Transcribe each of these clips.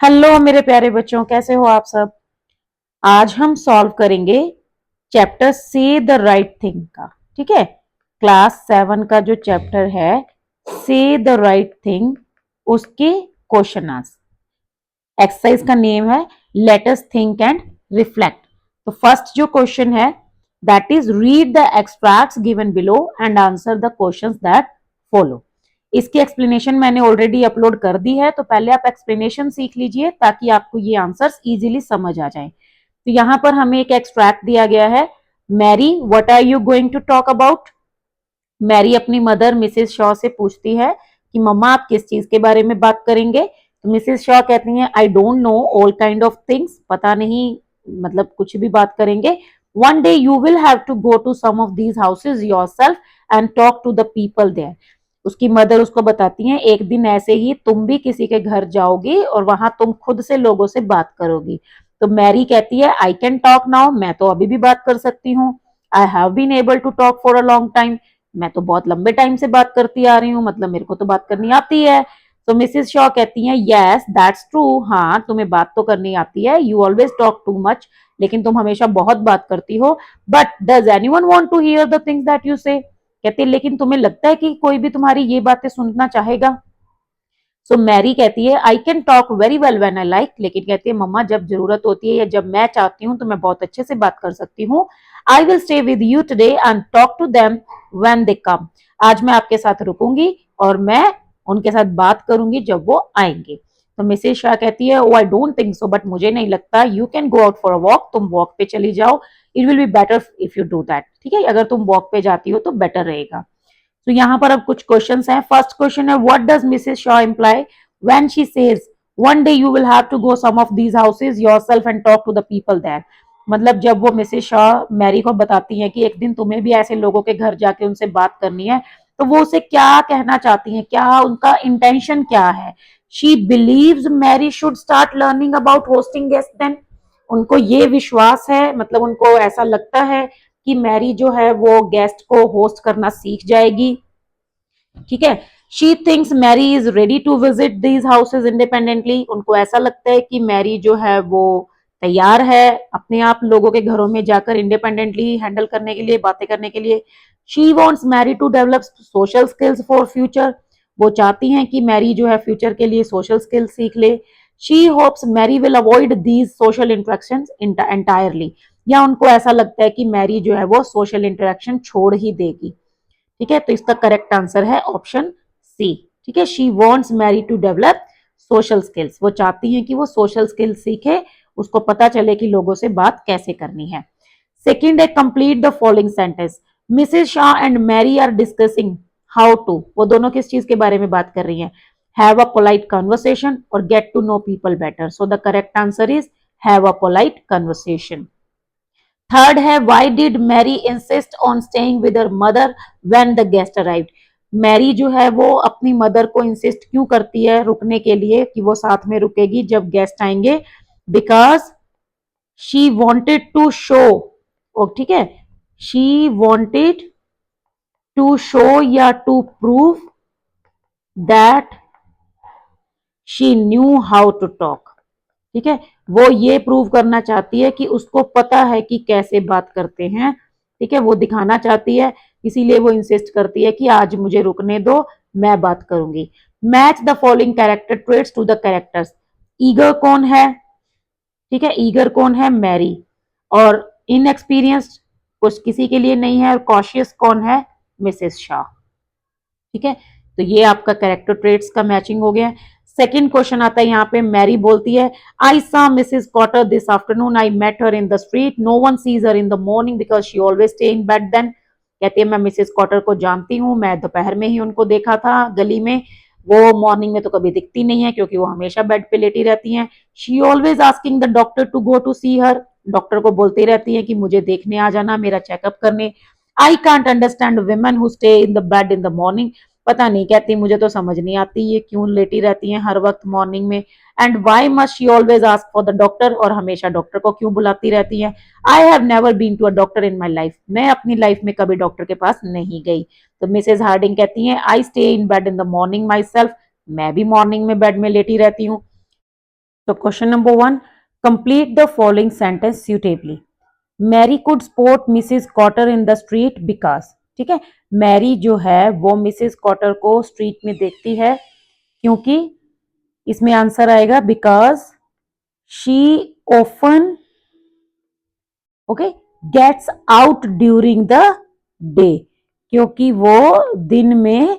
Hello मेरे प्यारे बच्चों, कैसे हो आप सब। आज हम सॉल्व करेंगे चैप्टर से द राइट थिंग का। ठीक है, क्लास 7 का जो चैप्टर है से द राइट थिंग, उसके क्वेश्चन आंसर। एक्सरसाइज का नेम है let us think and reflect. तो फर्स्ट जो क्वेश्चन है that is read the extracts given below and answer the questions that follow. इसकी एक्सप्लेनेशन मैंने ऑलरेडी अपलोड कर दी है, तो पहले आप एक्सप्लेनेशन सीख लीजिए ताकि आपको ये आंसर्स इजीली समझ आ जाएं। तो यहां पर हमें एक एक्सट्रैक्ट दिया गया है। Mary, what are you going to talk about. Mary अपनी मदर मिसेस शॉ से पूछती है कि मम्मा आप किस चीज के बारे में बात करेंगे। तो मिसेस शॉ कहती हैं I don't know all kind of things, पता नहीं, मतलब कुछ भी बात करेंगे। One day you will have to go to some of these houses yourself and talk to the people there. उसकी मदर उसको बताती हैं एक दिन ऐसे ही तुम भी किसी के घर जाओगी और वहां तुम खुद से लोगों से बात करोगी। तो मैरी कहती है आई कैन टॉक नाउ, मैं तो अभी भी बात कर सकती हूँ। I have been able to talk for a long time, मैं तो बहुत लंबे टाइम से बात करती आ रही हूँ, मतलब मेरे को तो बात करनी आती है। तो मिसेस शॉ कहती हैं यस दैट्स ट्रू, हाँ तुम्हें बात तो करनी आती है, you always talk too much, लेकिन तुम हमेशा बहुत बात करती हो। But does anyone want to hear the things that you say. कहती है लेकिन तुम्हें लगता है कि कोई भी तुम्हारी ये बातें सुनना चाहेगा। सो मैरी कहती है I can talk very well when I like, लेकिन कहती है मम्मा जब जरूरत होती है या जब मैं चाहती हूँ तो मैं बहुत अच्छे से बात कर सकती हूँ। I will stay with you today and talk to them when they come. आज मैं आपके साथ रुकूंगी और मैं उनके साथ बात करूंगी जब वो आएंगे। तो मिसेस शाह कहती है oh I don't think so, but मुझे नहीं लगता, you can go out for a walk, तुम वॉक पे चली जाओ, it will be better if you do that. ठीक है, अगर तुम वॉक पे जाती हो तो बेटर रहेगा। तो यहाँ पर अब कुछ क्वेश्चंस हैं। फर्स्ट क्वेश्चन है what does Mrs Shaw imply when she says one day you will have to go some of these houses yourself and talk to the people there. मतलब जब वो मिसेस शॉ मैरी को बताती हैं कि एक दिन तुम्हें भी ऐसे लोगों के घर जाके उनसे बात करनी है, तो वो उसे क्या कहना चाहती हैं, क्या उनका इंटेंशन क्या है। She believes Mary should start learning about hosting guest then. उनको ये विश्वास है, मतलब उनको ऐसा लगता है कि मैरी जो है वो गेस्ट को होस्ट करना सीख जाएगी। ठीक है, she thinks Mary is ready to visit these houses independently. उनको ऐसा लगता है कि मैरी जो है वो तैयार है अपने आप लोगों के घरों में जाकर इंडिपेंडेंटली हैंडल करने के लिए, बातें करने के लिए। She wants Mary to develop social skills for future. वो चाहती हैं कि मैरी जो है फ्यूचर के लिए सोशल स्किल्स सीख ले। She hopes Mary will avoid these social interaction entirely, या उनको ऐसा लगता है कि मैरी जो है वो सोशल इंटरेक्शन छोड़ ही देगी। ठीक है, तो इसका करेक्ट आंसर है ऑप्शन सी। ठीक है, she wants Mary to develop social skills. वो चाहती हैं कि वो सोशल स्किल्स सीखे, उसको पता चले कि लोगों से बात कैसे करनी है। सेकेंड है complete the following sentence. Mrs Shaw and Mary are discussing how to. वो दोनों किस चीज के बारे में बात कर रही हैं, हैव अ पोलाइट कन्वर्सेशन और get to know people better. So the correct answer is have a polite conversation. Third है why did Mary insist on staying with her mother when the guest arrived. Mary जो है वो अपनी mother को insist क्यों करती है रुकने के लिए, कि वो साथ में रुकेगी जब गेस्ट आएंगे। Because she wanted to show, oh ठीक है, शी वॉन्टेड टू शो या to prove that she knew how to talk. ठीक है, वो ये प्रूव करना चाहती है कि उसको पता है कि कैसे बात करते हैं। ठीक है, वो दिखाना चाहती है, इसीलिए वो इंसिस्ट करती है कि आज मुझे रुकने दो, मैं बात करूंगी। Match the following character traits to the characters. Eager कौन है, ठीक है, ईगर कौन है, मैरी। और इनएक्सपीरियंस्ड कुछ किसी के लिए नहीं है, और कॉशियस कौन है, मिसेस शाह। ठीक है, तो ये आपका कैरेक्टर ट्रेट्स का मैचिंग हो गया। सेकंड क्वेश्चन आता है यहाँ पे, मैरी बोलती है I saw Mrs Cotter this afternoon, I met her in the street, no one sees her in the morning because she always stay in bed then. कहती है मैं मिसेस कॉटर को जानती हूँ, मैं दोपहर में ही उनको देखा था गली में, वो मॉर्निंग में तो कभी दिखती नहीं है क्योंकि वो हमेशा बेड पे लेटी रहती हैं। She always asking the doctor to go to see her, doctor को बोलती रहती है कि मुझे देखने आ जाना, मेरा चेकअप करने। I can't understand women who stay in the bed in the morning. पता नहीं, कहती मुझे तो समझ नहीं आती ये क्यों लेटी रहती हैं हर वक्त मॉर्निंग में। And why must she always ask for the doctor, और हमेशा डॉक्टर को क्यों बुलाती रहती हैं। I have never been to a doctor in my life, मैं अपनी लाइफ में कभी डॉक्टर के पास नहीं गई। तो मिसेज हार्डिंग कहती हैं I stay in bed in the morning my self, मैं भी मॉर्निंग में बेड में लेटी रहती हूँ। तो question number 1, complete the following sentence suitably. Mary could spot Mrs Cotter in the street because, ठीक है, मैरी जो है वो मिसेस कॉटर को स्ट्रीट में देखती है क्योंकि, इसमें आंसर आएगा because she often, okay, gets out during the day, क्योंकि वो दिन में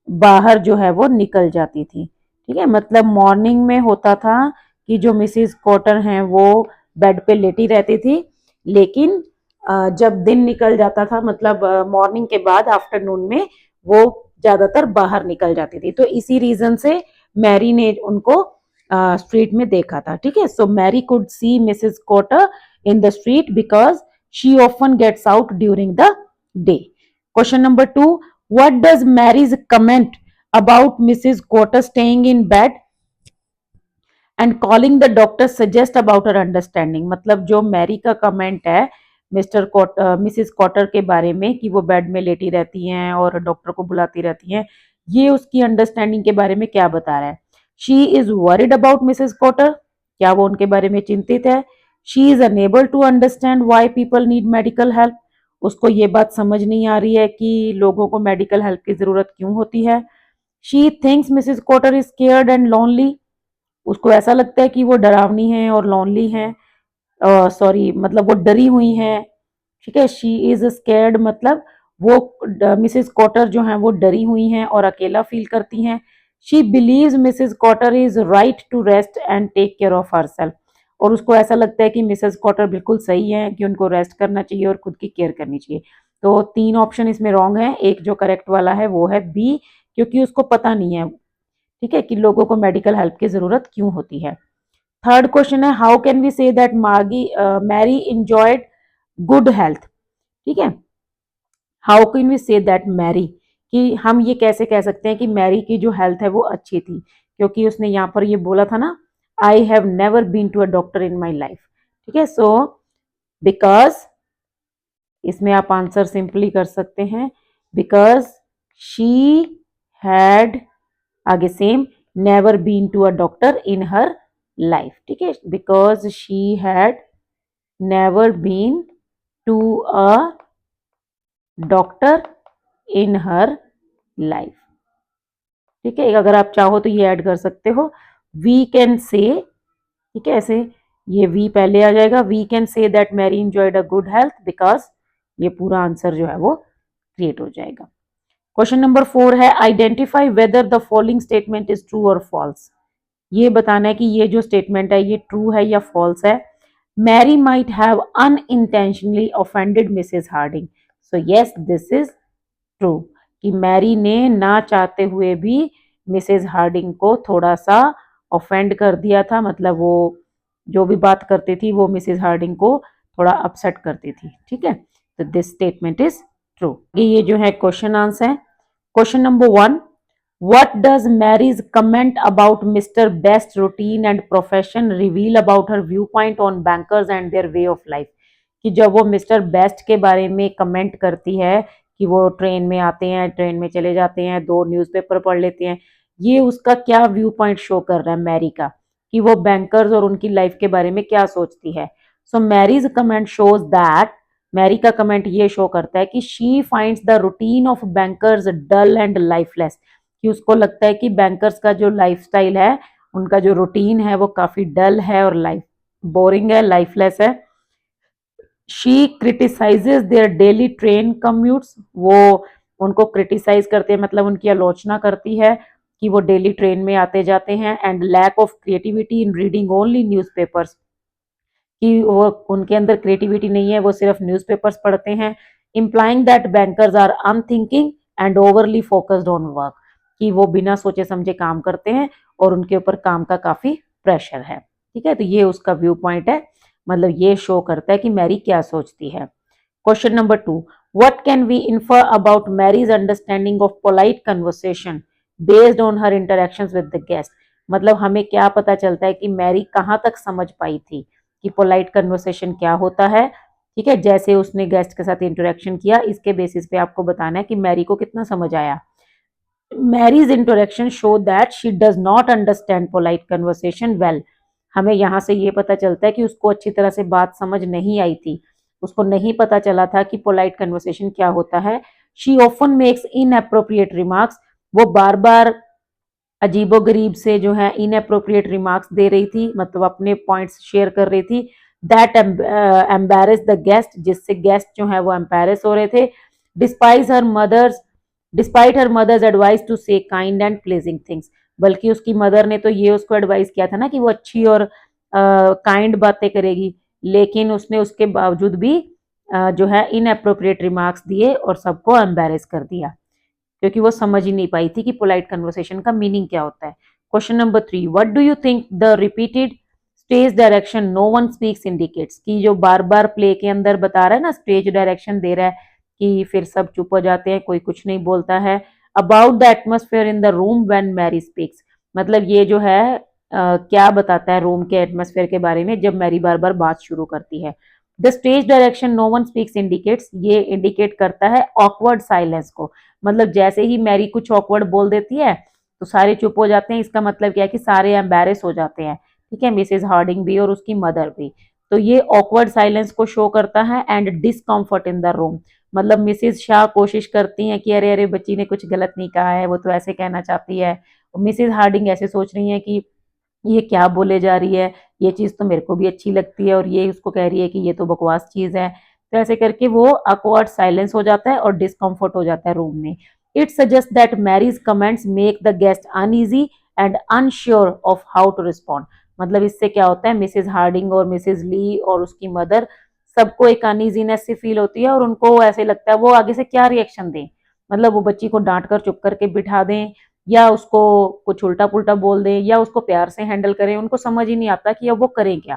बाहर जो है वो निकल जाती थी, ठीक है, मतलब मॉर्निंग में होता था कि जो मिसेस कॉटर हैं वो बेड पे लेटी रहती थी, लेकिन जब दिन निकल जाता था, मतलब मॉर्निंग के बाद आफ्टरनून में वो ज्यादातर बाहर निकल जाती थी, तो इसी रीजन से मैरी ने उनको स्ट्रीट में देखा था, ठीक है। So Mary could see Mrs Cotter in the street because she often gets out during the day. Question number 2, what does Mary's comment about Mrs. Cotter staying in bed and calling the doctor suggest about her understanding? मतलब जो Mary का comment है Mrs quarter के बारे में कि वो bed में लेटी रहती हैं और डॉक्टर को बुलाती रहती हैं, ये उसकी अंडरस्टैंडिंग के बारे में क्या बता रहा है? She is worried about Mrs Cotter, क्या वो उनके बारे में चिंतित है? She is unable to understand why people need medical help, उसको ये बात समझ नहीं आ रही है कि लोगों को मेडिकल हेल्प की जरूरत क्यों होती है। She thinks Mrs Cotter is scared and lonely, उसको ऐसा लगता है कि वो डरावनी है और लोनली है, सॉरी मतलब वो डरी हुई हैं, ठीक है। शी इज स्केर्ड मतलब वो मिसेस कॉटर जो हैं वो डरी हुई हैं और अकेला फील करती हैं। She believes Mrs Cotter is right to rest and take care of herself, और उसको ऐसा लगता है कि मिसेस कॉटर बिल्कुल सही है कि उनको रेस्ट करना चाहिए और खुद की केयर करनी चाहिए। तो 3 ऑप्शन इसमें रॉन्ग है, एक जो करेक्ट वाला है वो है बी, क्योंकि उसको पता नहीं है, ठीक है, कि लोगों को मेडिकल हेल्प की जरूरत क्यों होती है। थर्ड क्वेश्चन है, how can we say that Mary enjoyed good health, ठीक है, how can we say that Mary, कि हम ये कैसे कह सकते हैं कि मैरी की जो हेल्थ है वो अच्छी थी, क्योंकि उसने यहाँ पर ये बोला था ना, I have never been to a doctor in my life, ठीक है। सो बिकॉज, इसमें आप आंसर सिंपली कर सकते हैं बिकॉज शी हैड, आगे same, never been to a doctor in her life, ठीक है, because she had never been to a doctor in her life, ठीक है। अगर आप चाहो तो ये ऐड कर सकते हो, वी कैन से, ठीक है, ऐसे ये वी पहले आ जाएगा, we can say that Mary enjoyed a good health because, ये पूरा आंसर जो है वो क्रिएट हो जाएगा। क्वेश्चन नंबर 4 है, identify whether the following statement is true और फॉल्स, ये बताना है कि ये जो स्टेटमेंट है ये ट्रू है या फॉल्स है। Mary might have unintentionally offended Mrs Harding, so yes this is true, कि मैरी ने ना चाहते हुए भी मिसेस हार्डिंग को थोड़ा सा ऑफेंड कर दिया था, मतलब वो जो भी बात करती थी वो मिसेस हार्डिंग को थोड़ा अपसेट करती थी, ठीक है। तो दिस स्टेटमेंट इज ट्रू। ये जो है क्वेश्चन आंसर है। Question number 1, what does Mary's comment about Mr. Best's routine and profession reveal about her viewpoint on bankers and their way of life, कि जब वो मिस्टर बेस्ट के बारे में कमेंट करती है कि वो ट्रेन में आते हैं, ट्रेन में चले जाते हैं, 2 न्यूज़पेपर पढ़ लेते हैं, ये उसका क्या व्यू पॉइंट शो कर रहा है मैरी का, कि वो बैंकर्स और उनकी लाइफ के बारे में क्या सोचती है। So Mary's comment shows that, Mary का कमेंट ये शो करता है कि she finds the routine of bankers dull and lifeless, कि उसको लगता है कि बैंकर्स का जो लाइफस्टाइल है, उनका जो रूटीन है वो काफी डल है और लाइफ बोरिंग है, लाइफलेस है। She criticises their daily train commutes, वो उनको क्रिटिसाइज करते हैं, मतलब उनकी आलोचना करती है कि वो डेली ट्रेन में आते जाते हैं। And lack of creativity in reading only newspapers, कि वो उनके अंदर क्रिएटिविटी नहीं है, वो सिर्फ न्यूज़पेपर्स पढ़ते हैं। Implying that bankers are unthinking and overly focused on work, कि वो बिना सोचे समझे काम करते हैं और उनके ऊपर काम का काफी प्रेशर है, ठीक है। तो ये उसका व्यू पॉइंट है, मतलब ये शो करता है कि मैरी क्या सोचती है। Question number 2, what can we infer about Mary's understanding of polite conversation based on her interactions with the guest, मतलब हमें क्या पता चलता है कि मैरी कहाँ तक समझ पाई थी कि पोलाइट कन्वर्सेशन क्या होता है, ठीक है, जैसे उसने गेस्ट के साथ इंटरेक्शन किया, इसके बेसिस पे आपको बताना है कि मैरी को कितना समझ आया। Mary's interaction show that she does not understand polite conversation well, हमें यहाँ से ये पता चलता है कि उसको अच्छी तरह से बात समझ नहीं आई थी, उसको नहीं पता चला था कि पोलाइट कन्वर्सेशन क्या होता है। She often makes inappropriate remarks, वो बार बार अजीबोगरीब से जो है इनअप्रोप्रिएट रिमार्क्स दे रही थी, मतलब अपने पॉइंट्स शेयर कर रही थी। दैट एम्बेरस द गेस्ट, जिससे गेस्ट जो है वो एम्बेरस हो रहे थे। Despite her mother's despite her mother's advice to say kind and pleasing things, बल्कि उसकी मदर ने तो ये उसको एडवाइस किया था ना कि वो अच्छी और काइंड बातें करेगी, लेकिन उसने उसके बावजूद भी जो है इनअप्रोप्रिएट रिमार्क्स दिए और सबको एम्बेरस कर दिया, क्योंकि वो समझ ही नहीं पाई थी कि पोलाइट कन्वर्सेशन का मीनिंग क्या होता है। Question number 3, what do you think the repeated stage direction no one speaks indicates, कि जो बार बार प्ले के अंदर बता रहा है ना, स्टेज डायरेक्शन दे रहा है कि फिर सब चुप हो जाते हैं, कोई कुछ नहीं बोलता है। About the atmosphere in the room when Mary speaks, मतलब ये जो है क्या बताता है रूम के एटमोसफेयर के बारे में जब मैरी बार बार बात शुरू करती है। The stage direction no one speaks indicates, ये इंडिकेट करता है ऑकवर्ड साइलेंस को, मतलब जैसे ही मैरी कुछ ऑकवर्ड बोल देती है तो सारे चुप हो जाते हैं, इसका मतलब क्या है कि सारे एम्बेरस हो जाते हैं, ठीक है, मिसेस हार्डिंग भी और उसकी मदर भी। तो ये ऑकवर्ड साइलेंस को शो करता है। And discomfort in the room, मतलब मिसेस शाह कोशिश करती हैं कि अरे अरे बच्ची ने कुछ गलत नहीं कहा है, वो तो ऐसे कहना चाहती है। मिसेस हार्डिंग ऐसे सोच रही है कि ये क्या बोले जा रही है, ये चीज तो मेरे को भी अच्छी लगती है और ये उसको कह रही है कि ये तो बकवास चीज है। तो ऐसे करके वो अकवर्ड साइलेंस हो जाता है और डिस्कम्फर्ट हो जाता है रूम में। It suggest that Mary's comments make the guest uneasy and unsure of how to respond, मतलब इससे क्या होता है, मिसेज हार्डिंग और मिसेज ली और उसकी मदर सबको एक अनईजीनेस सी फील होती है और उनको ऐसे लगता है वो आगे से क्या रिएक्शन दें, मतलब वो बच्ची को डांट कर चुप करके बिठा दें या उसको कुछ उल्टा पुल्टा बोल दें या उसको प्यार से हैंडल करें, उनको समझ ही नहीं आता कि अब वो करें क्या।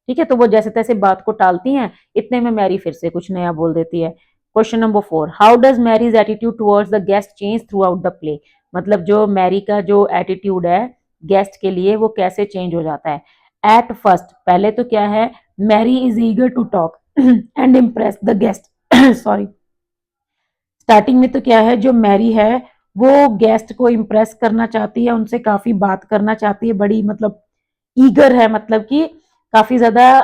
ठीक है, तो वो जैसे तैसे बात को टालती हैं, इतने में मैरी फिर से कुछ नया बोल देती है। Question number 4, how does Mary's attitude towards the guest change throughout the play, मतलब जो मैरी का जो एटीट्यूड है गेस्ट के लिए वो कैसे चेंज हो जाता है। एट फर्स्ट, पहले तो क्या है, Mary is eager to talk and impress the guest sorry, starting में तो क्या है, जो मैरी है वो गेस्ट को इम्प्रेस करना चाहती है, उनसे काफी बात करना चाहती है, बड़ी मतलब ईगर है, मतलब कि काफी ज्यादा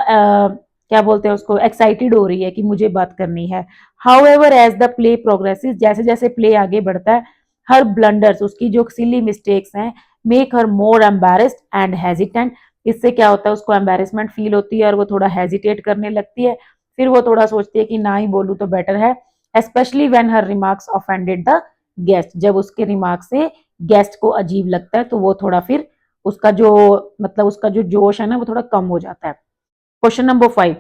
क्या बोलते हैं उसको, एक्साइटेड हो रही है कि मुझे बात करनी है। However as the play progresses, जैसे जैसे प्ले आगे बढ़ता है, हर ब्लंडर्स, उसकी जो सिली मिस्टेक्स हैं, make her more embarrassed and hesitant, इससे क्या होता है उसको एम्बेरसमेंट फील होती है और वो थोड़ा हेजिटेट करने लगती है, फिर वो थोड़ा सोचती है कि ना ही बोलूं तो बेटर है। Specially when her remarks offended the guest, जब उसके रिमार्क से गेस्ट को अजीब लगता है तो वो थोड़ा फिर उसका जो मतलब उसका जो जोश है ना वो थोड़ा कम हो जाता है। Question number 5,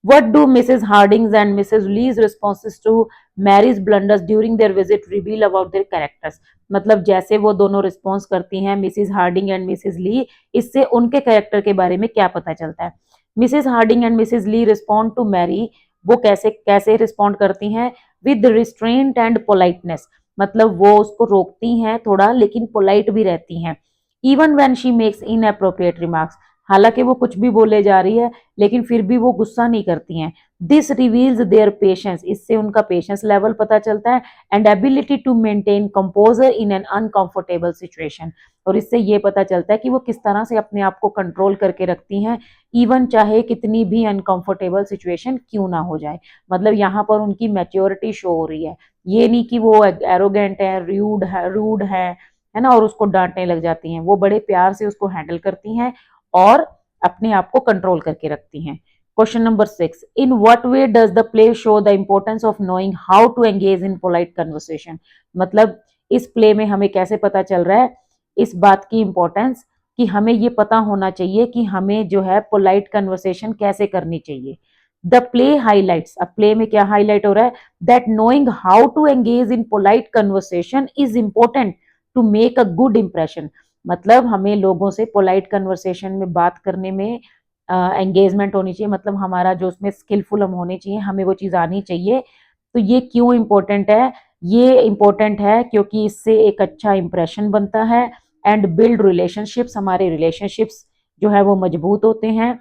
what do Mrs. Harding's and Mrs. Lee's responses to Mary's blunders during their visit reveal about their characters, मतलब जैसे वो दोनों रिस्पॉन्स करती हैं मिसिज हार्डिंग एंड मिसिज ली, इससे उनके कैरेक्टर के बारे में क्या पता चलता है। Mrs Harding and Mrs Lee respond to Mary, वो कैसे कैसे रिस्पॉन्ड करती हैं, विद रिस्ट्रेंट एंड पोलाइटनेस, मतलब वो उसको रोकती हैं थोड़ा लेकिन पोलाइट भी रहती हैं। Even when she makes inappropriate remarks, हालांकि वो कुछ भी बोले जा रही है लेकिन फिर भी वो गुस्सा नहीं करती हैं। दिस रिवील्स देयर पेशेंस, इससे उनका पेशेंस लेवल पता चलता है। And ability to maintain composure in an uncomfortable situation, और इससे ये पता चलता है कि वो किस तरह से अपने आप को कंट्रोल करके रखती हैं, इवन चाहे कितनी भी अनकंफर्टेबल सिचुएशन क्यों ना हो जाए। मतलब यहाँ पर उनकी मैच्योरिटी शो हो रही है, ये नहीं कि वो एरोगेंट है, रूड है ना, और उसको डांटने लग जाती हैं, वो बड़े प्यार से उसको हैंडल करती हैं और अपने आप को कंट्रोल करके रखती हैं। Question number 6, in what way does the play show the importance of knowing how to engage in polite conversation, मतलब इस प्ले में हमें कैसे पता चल रहा है इस बात की इंपॉर्टेंस कि हमें ये पता होना चाहिए कि हमें जो है पोलाइट कन्वर्सेशन कैसे करनी चाहिए। द प्ले हाईलाइट्स, अब प्ले में क्या हाईलाइट हो रहा है, that knowing how to engage in polite conversation is important to make a good impression, मतलब हमें लोगों से पोलाइट कन्वर्सेशन में बात करने में एंगेजमेंट होनी चाहिए, मतलब हमारा जो उसमें स्किलफुल हम होने चाहिए, हमें वो चीज़ आनी चाहिए। तो ये क्यों इम्पोर्टेंट है, ये इम्पोर्टेंट है क्योंकि इससे एक अच्छा इंप्रेशन बनता है एंड बिल्ड रिलेशनशिप्स, हमारे रिलेशनशिप्स जो है वो मजबूत होते हैं।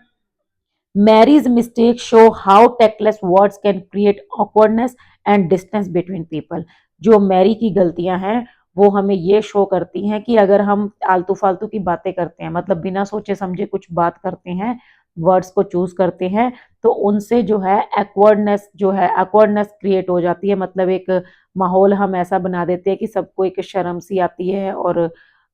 Mary's mistake show how tactless words can create awkwardness and distance between people, जो मैरी की गलतियां हैं वो हमें ये शो करती हैं कि अगर हम आलतू फालतू की बातें करते हैं, मतलब बिना सोचे समझे कुछ बात करते हैं, वर्ड्स को चूज करते हैं, तो उनसे जो है एक्वर्डनेस क्रिएट हो जाती है। मतलब एक माहौल हम ऐसा बना देते हैं कि सबको एक शर्म सी आती है और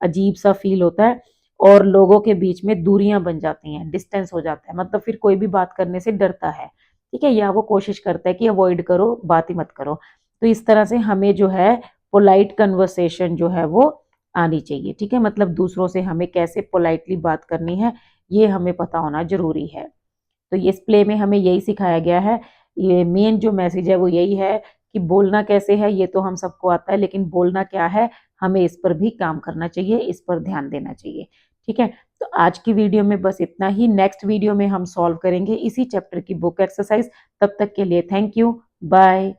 अजीब सा फील होता है, और लोगों के बीच में दूरियां बन जाती हैं, डिस्टेंस हो जाता है। मतलब फिर कोई भी बात करने से डरता है, ठीक है, या वो कोशिश करता है कि अवॉइड करो, बात ही मत करो। तो इस तरह से हमें जो है पोलाइट कन्वर्सेशन जो है वो आनी चाहिए, ठीक है। मतलब दूसरों से हमें कैसे पोलाइटली बात करनी है, ये हमें पता होना जरूरी है। तो ये इस प्ले में हमें यही सिखाया गया है। ये मेन जो मैसेज है वो यही है कि बोलना कैसे है ये तो हम सबको आता है, लेकिन बोलना क्या है हमें इस पर भी काम करना चाहिए, इस पर ध्यान देना चाहिए, ठीक है। तो आज की वीडियो में बस इतना ही। नेक्स्ट वीडियो में हम सॉल्व करेंगे इसी चैप्टर की बुक एक्सरसाइज। तब तक के लिए थैंक यू, बाय।